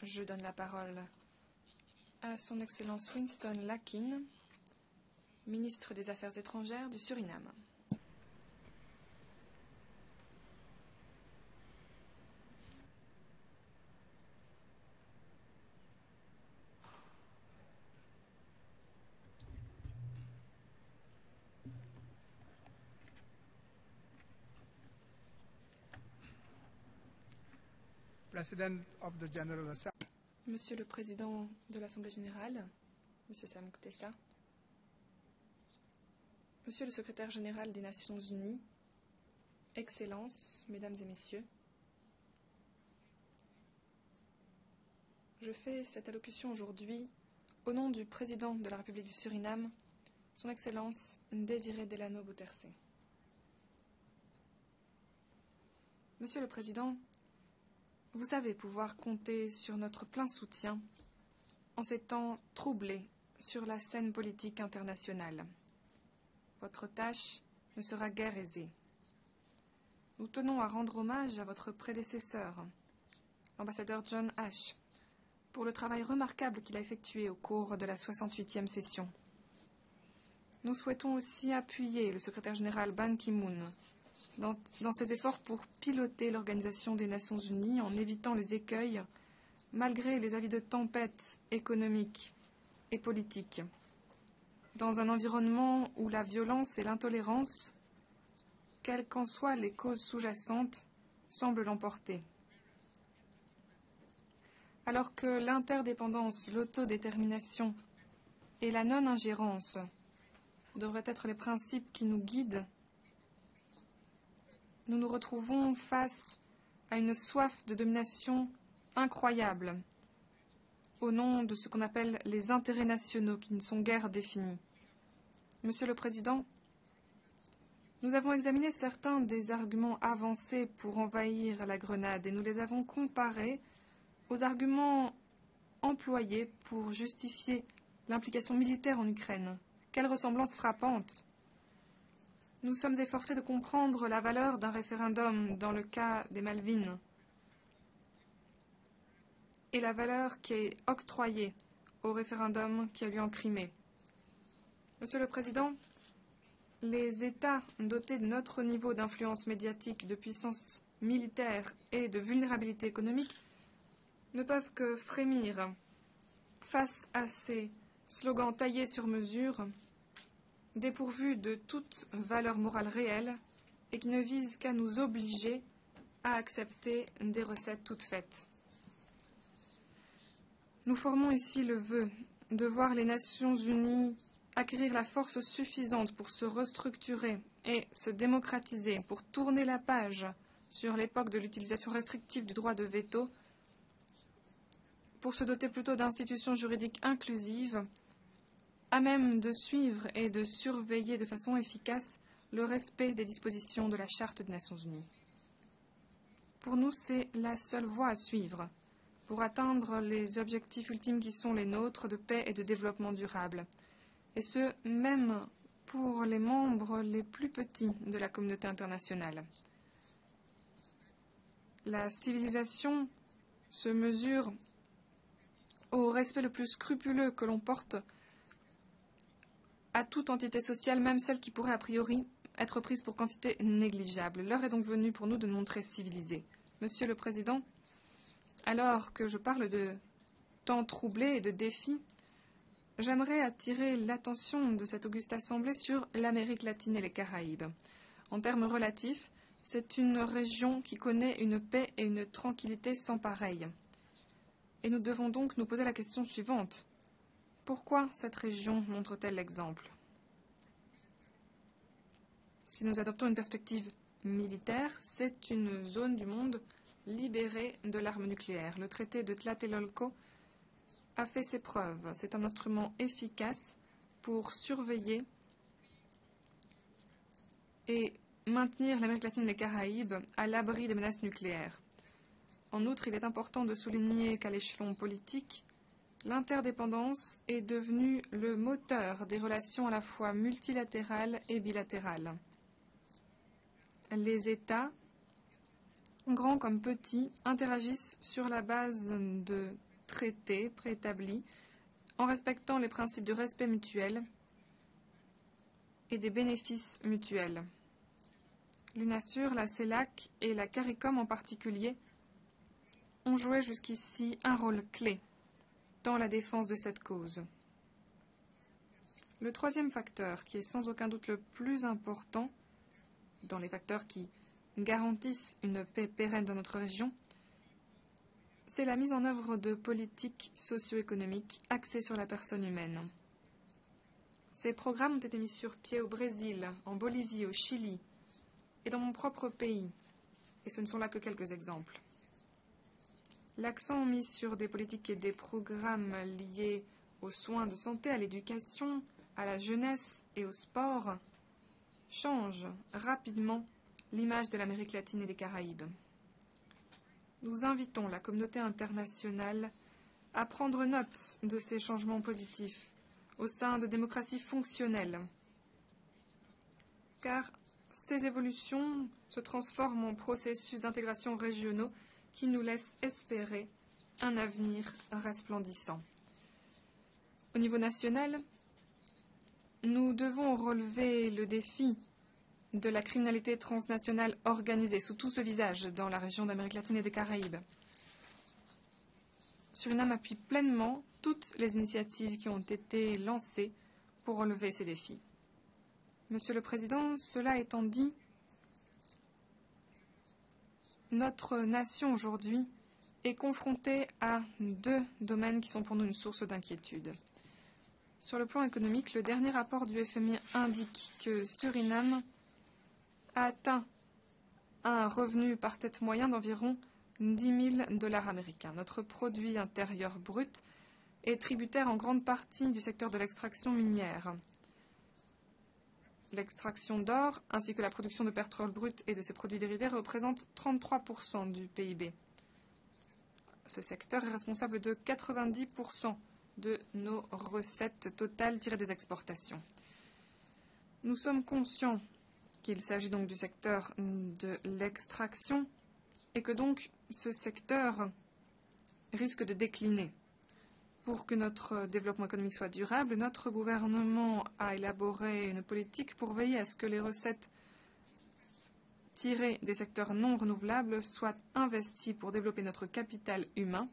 je donne la parole à son Excellence Winston Lakin, ministre des Affaires étrangères du Suriname. President of the General Assembly. Monsieur le Président de l'Assemblée générale, Monsieur Sam Kutesa, Monsieur le Secrétaire général des Nations unies, Excellences, Mesdames et Messieurs, je fais cette allocution aujourd'hui au nom du Président de la République du Suriname, Son Excellence Désiré Delano Bouterse. Monsieur le Président, vous savez pouvoir compter sur notre plein soutien en ces temps troublés sur la scène politique internationale. Votre tâche ne sera guère aisée. Nous tenons à rendre hommage à votre prédécesseur, l'ambassadeur John Ash, pour le travail remarquable qu'il a effectué au cours de la 68e session. Nous souhaitons aussi appuyer le secrétaire général Ban Ki-moon dans ses efforts pour piloter l'Organisation des Nations Unies en évitant les écueils, malgré les avis de tempête économique et politique, dans un environnement où la violence et l'intolérance, quelles qu'en soient les causes sous-jacentes, semblent l'emporter. Alors que l'interdépendance, l'autodétermination et la non-ingérence devraient être les principes qui nous guident, nous nous retrouvons face à une soif de domination incroyable au nom de ce qu'on appelle les intérêts nationaux qui ne sont guère définis. Monsieur le Président, nous avons examiné certains des arguments avancés pour envahir la Grenade et nous les avons comparés aux arguments employés pour justifier l'implication militaire en Ukraine. Quelle ressemblance frappante! Nous sommes efforcés de comprendre la valeur d'un référendum dans le cas des Malvines et la valeur qui est octroyée au référendum qui a lieu en Crimée. Monsieur le Président, les États dotés de notre niveau d'influence médiatique, de puissance militaire et de vulnérabilité économique ne peuvent que frémir face à ces slogans taillés sur mesure, dépourvus de toute valeur morale réelle et qui ne visent qu'à nous obliger à accepter des recettes toutes faites. Nous formons ici le vœu de voir les Nations unies acquérir la force suffisante pour se restructurer et se démocratiser, pour tourner la page sur l'époque de l'utilisation restrictive du droit de veto, pour se doter plutôt d'institutions juridiques inclusives, à même de suivre et de surveiller de façon efficace le respect des dispositions de la Charte des Nations unies. Pour nous, c'est la seule voie à suivre pour atteindre les objectifs ultimes qui sont les nôtres de paix et de développement durable, et ce, même pour les membres les plus petits de la communauté internationale. La civilisation se mesure au respect le plus scrupuleux que l'on porte à toute entité sociale, même celle qui pourrait a priori être prise pour quantité négligeable. L'heure est donc venue pour nous de nous montrer civilisés. Monsieur le Président, alors que je parle de temps troublés et de défis, j'aimerais attirer l'attention de cette auguste assemblée sur l'Amérique latine et les Caraïbes. En termes relatifs, c'est une région qui connaît une paix et une tranquillité sans pareille. Et nous devons donc nous poser la question suivante. Pourquoi cette région montre-t-elle l'exemple? Si nous adoptons une perspective militaire, c'est une zone du monde libérée de l'arme nucléaire. Le traité de Tlatelolco a fait ses preuves. C'est un instrument efficace pour surveiller et maintenir l'Amérique latine et les Caraïbes à l'abri des menaces nucléaires. En outre, il est important de souligner qu'à l'échelon politique, l'interdépendance est devenue le moteur des relations à la fois multilatérales et bilatérales. Les États grands comme petits, interagissent sur la base de traités préétablis, en respectant les principes du respect mutuel et des bénéfices mutuels. L'UNASUR, la CELAC et la CARICOM en particulier ont joué jusqu'ici un rôle clé dans la défense de cette cause. Le troisième facteur, qui est sans aucun doute le plus important dans les facteurs qui garantissent une paix pérenne dans notre région, c'est la mise en œuvre de politiques socio-économiques axées sur la personne humaine. Ces programmes ont été mis sur pied au Brésil, en Bolivie, au Chili et dans mon propre pays, et ce ne sont là que quelques exemples. L'accent mis sur des politiques et des programmes liés aux soins de santé, à l'éducation, à la jeunesse et au sport change rapidement l'image de l'Amérique latine et des Caraïbes. Nous invitons la communauté internationale à prendre note de ces changements positifs au sein de démocraties fonctionnelles, car ces évolutions se transforment en processus d'intégration régionaux qui nous laissent espérer un avenir resplendissant. Au niveau national, nous devons relever le défi de la criminalité transnationale organisée sous tout ce visage dans la région d'Amérique latine et des Caraïbes. Suriname appuie pleinement toutes les initiatives qui ont été lancées pour relever ces défis. Monsieur le Président, cela étant dit, notre nation aujourd'hui est confrontée à deux domaines qui sont pour nous une source d'inquiétude. Sur le plan économique, le dernier rapport du FMI indique que Suriname a atteint un revenu par tête moyen d'environ 10 000 $ américains. Notre produit intérieur brut est tributaire en grande partie du secteur de l'extraction minière. L'extraction d'or ainsi que la production de pétrole brut et de ses produits dérivés représentent 33% du PIB. Ce secteur est responsable de 90% de nos recettes totales tirées des exportations. Nous sommes conscients qu'il s'agit donc du secteur de l'extraction et que donc ce secteur risque de décliner. Pour que notre développement économique soit durable, notre gouvernement a élaboré une politique pour veiller à ce que les recettes tirées des secteurs non renouvelables soient investies pour développer notre capital humain,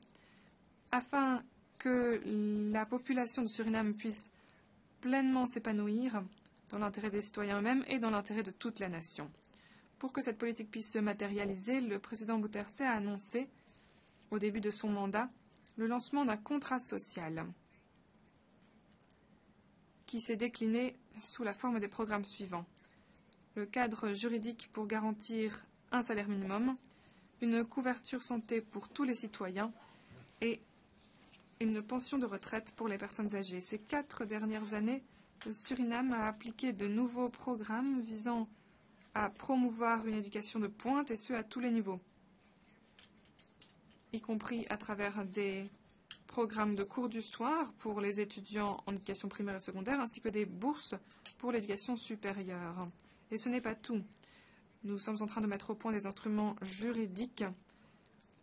afin que la population de Suriname puisse pleinement s'épanouir dans l'intérêt des citoyens eux-mêmes et dans l'intérêt de toute la nation. Pour que cette politique puisse se matérialiser, le président Bouterse a annoncé, au début de son mandat, le lancement d'un contrat social qui s'est décliné sous la forme des programmes suivants. Le cadre juridique pour garantir un salaire minimum, une couverture santé pour tous les citoyens et une pension de retraite pour les personnes âgées. Ces 4 dernières années, le Suriname a appliqué de nouveaux programmes visant à promouvoir une éducation de pointe, et ce à tous les niveaux, y compris à travers des programmes de cours du soir pour les étudiants en éducation primaire et secondaire, ainsi que des bourses pour l'éducation supérieure. Et ce n'est pas tout. Nous sommes en train de mettre au point des instruments juridiques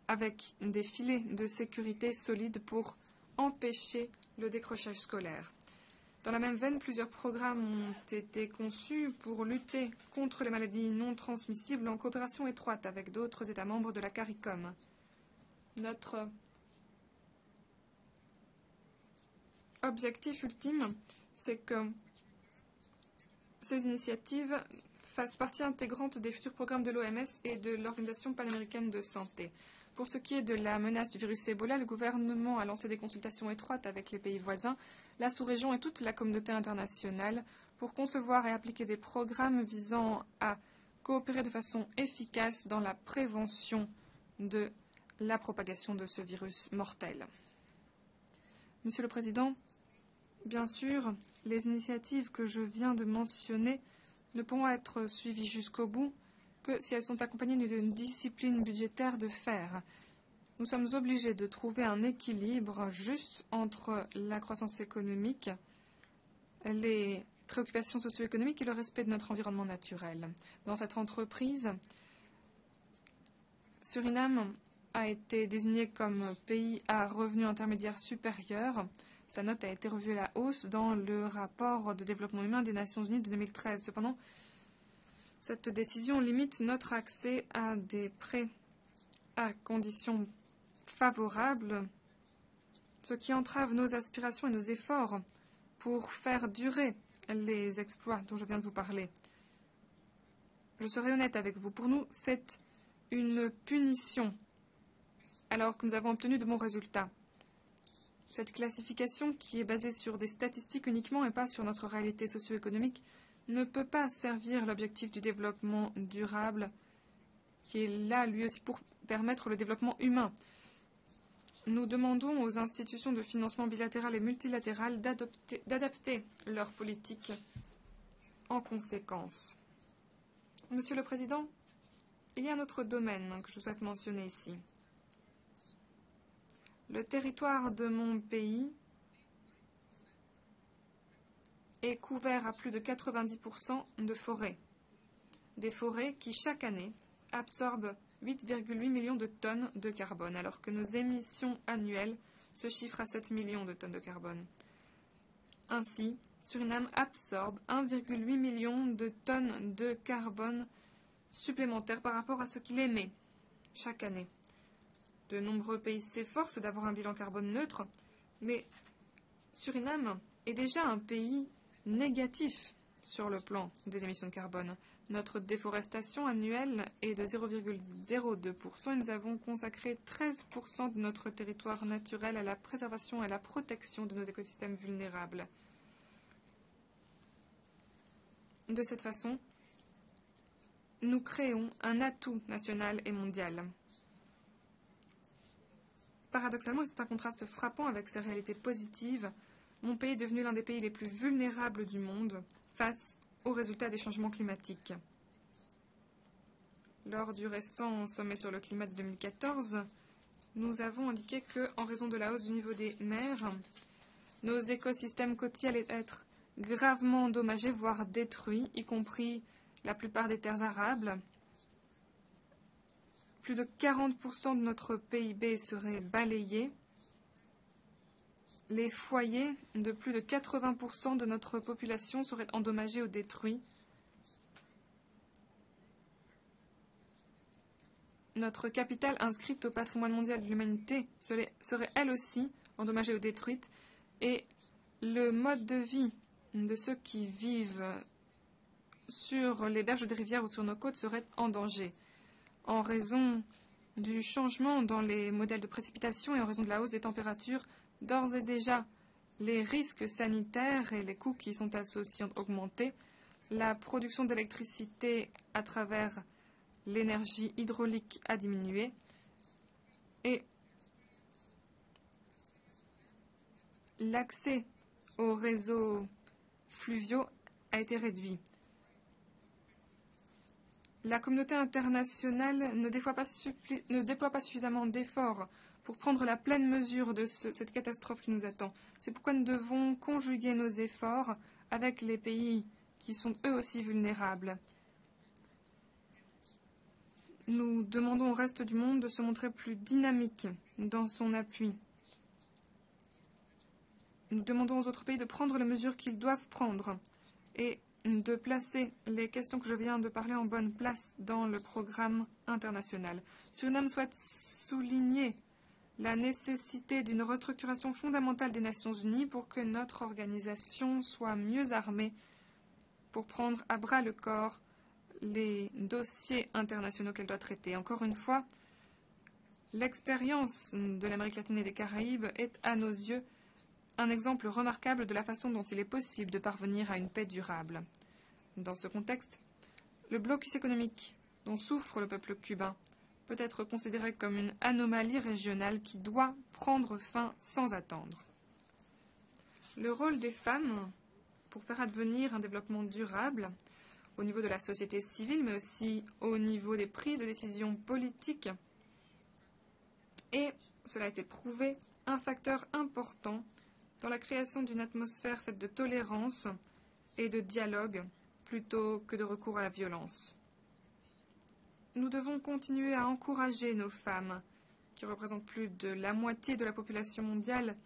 avec des filets de sécurité solides pour empêcher le décrochage scolaire. Dans la même veine, plusieurs programmes ont été conçus pour lutter contre les maladies non transmissibles en coopération étroite avec d'autres États membres de la CARICOM. Notre objectif ultime, c'est que ces initiatives fassent partie intégrante des futurs programmes de l'OMS et de l'Organisation panaméricaine de santé. Pour ce qui est de la menace du virus Ebola, le gouvernement a lancé des consultations étroites avec les pays voisins, la sous-région et toute la communauté internationale pour concevoir et appliquer des programmes visant à coopérer de façon efficace dans la prévention de la propagation de ce virus mortel. Monsieur le Président, bien sûr, les initiatives que je viens de mentionner ne pourront être suivies jusqu'au bout que si elles sont accompagnées d'une discipline budgétaire de fer. Nous sommes obligés de trouver un équilibre juste entre la croissance économique, les préoccupations socio-économiques et le respect de notre environnement naturel. Dans cette entreprise, Suriname a été désigné comme pays à revenu intermédiaire supérieur. Sa note a été revue à la hausse dans le rapport de développement humain des Nations Unies de 2013. Cependant, cette décision limite notre accès à des prêts à conditions favorables, ce qui entrave nos aspirations et nos efforts pour faire durer les exploits dont je viens de vous parler. Je serai honnête avec vous. Pour nous, c'est une punition, alors que nous avons obtenu de bons résultats. Cette classification, qui est basée sur des statistiques uniquement et pas sur notre réalité socio-économique, ne peut pas servir l'objectif du développement durable, qui est là, lui aussi, pour permettre le développement humain. Nous demandons aux institutions de financement bilatéral et multilatéral d'adapter leur politique en conséquence. Monsieur le Président, il y a un autre domaine que je souhaite mentionner ici. Le territoire de mon pays est couvert à plus de 90% de forêts. Des forêts qui, chaque année, absorbent 8,8 millions de tonnes de carbone, alors que nos émissions annuelles se chiffrent à 7 millions de tonnes de carbone. Ainsi, Suriname absorbe 1,8 million de tonnes de carbone supplémentaires par rapport à ce qu'il émet chaque année. De nombreux pays s'efforcent d'avoir un bilan carbone neutre, mais Suriname est déjà un pays négatif sur le plan des émissions de carbone. Notre déforestation annuelle est de 0,02% et nous avons consacré 13% de notre territoire naturel à la préservation et à la protection de nos écosystèmes vulnérables. De cette façon, nous créons un atout national et mondial. Paradoxalement, et c'est un contraste frappant avec ces réalités positives, mon pays est devenu l'un des pays les plus vulnérables du monde face aux résultats des changements climatiques. Lors du récent sommet sur le climat de 2014, nous avons indiqué qu'en raison de la hausse du niveau des mers, nos écosystèmes côtiers allaient être gravement endommagés, voire détruits, y compris la plupart des terres arables. Plus de 40% de notre PIB seraient balayés. Les foyers de plus de 80% de notre population seraient endommagés ou détruits. Notre capitale inscrite au patrimoine mondial de l'humanité serait elle aussi endommagée ou détruite. Et le mode de vie de ceux qui vivent sur les berges des rivières ou sur nos côtes serait en danger. En raison du changement dans les modèles de précipitation et en raison de la hausse des températures, d'ores et déjà, les risques sanitaires et les coûts qui y sont associés ont augmenté. La production d'électricité à travers l'énergie hydraulique a diminué et l'accès aux réseaux fluviaux a été réduit. La communauté internationale ne déploie pas suffisamment d'efforts pour prendre la pleine mesure de cette catastrophe qui nous attend. C'est pourquoi nous devons conjuguer nos efforts avec les pays qui sont eux aussi vulnérables. Nous demandons au reste du monde de se montrer plus dynamique dans son appui. Nous demandons aux autres pays de prendre les mesures qu'ils doivent prendre et de placer les questions que je viens de parler en bonne place dans le programme international. Suriname souhaite souligner la nécessité d'une restructuration fondamentale des Nations Unies pour que notre organisation soit mieux armée pour prendre à bras le corps les dossiers internationaux qu'elle doit traiter. Encore une fois, l'expérience de l'Amérique latine et des Caraïbes est, à nos yeux, un exemple remarquable de la façon dont il est possible de parvenir à une paix durable. Dans ce contexte, le blocus économique dont souffre le peuple cubain peut être considéré comme une anomalie régionale qui doit prendre fin sans attendre. Le rôle des femmes pour faire advenir un développement durable au niveau de la société civile, mais aussi au niveau des prises de décisions politiques, est, cela a été prouvé, un facteur important dans la création d'une atmosphère faite de tolérance et de dialogue plutôt que de recours à la violence. nous devons continuer à encourager nos femmes, qui représentent plus de la moitié de la population mondiale,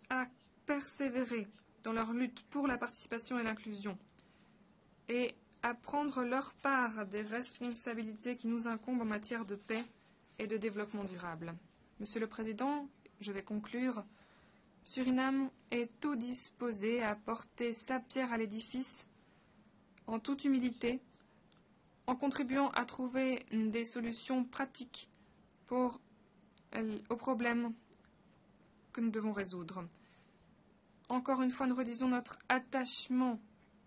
à persévérer dans leur lutte pour la participation et l'inclusion et à prendre leur part des responsabilités qui nous incombent en matière de paix et de développement durable. Monsieur le Président, je vais conclure. Suriname est tout disposé à porter sa pierre à l'édifice en toute humilité, en contribuant à trouver des solutions pratiques aux problèmes que nous devons résoudre. Encore une fois, nous redisons notre attachement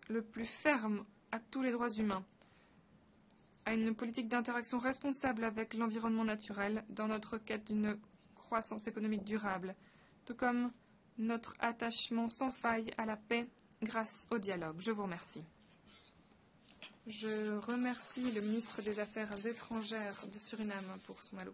le plus ferme à tous les droits humains, à une politique d'interaction responsable avec l'environnement naturel dans notre quête d'une croissance économique durable, tout comme notre attachement sans faille à la paix grâce au dialogue. Je vous remercie. Je remercie le ministre des Affaires étrangères de Suriname pour son allocution.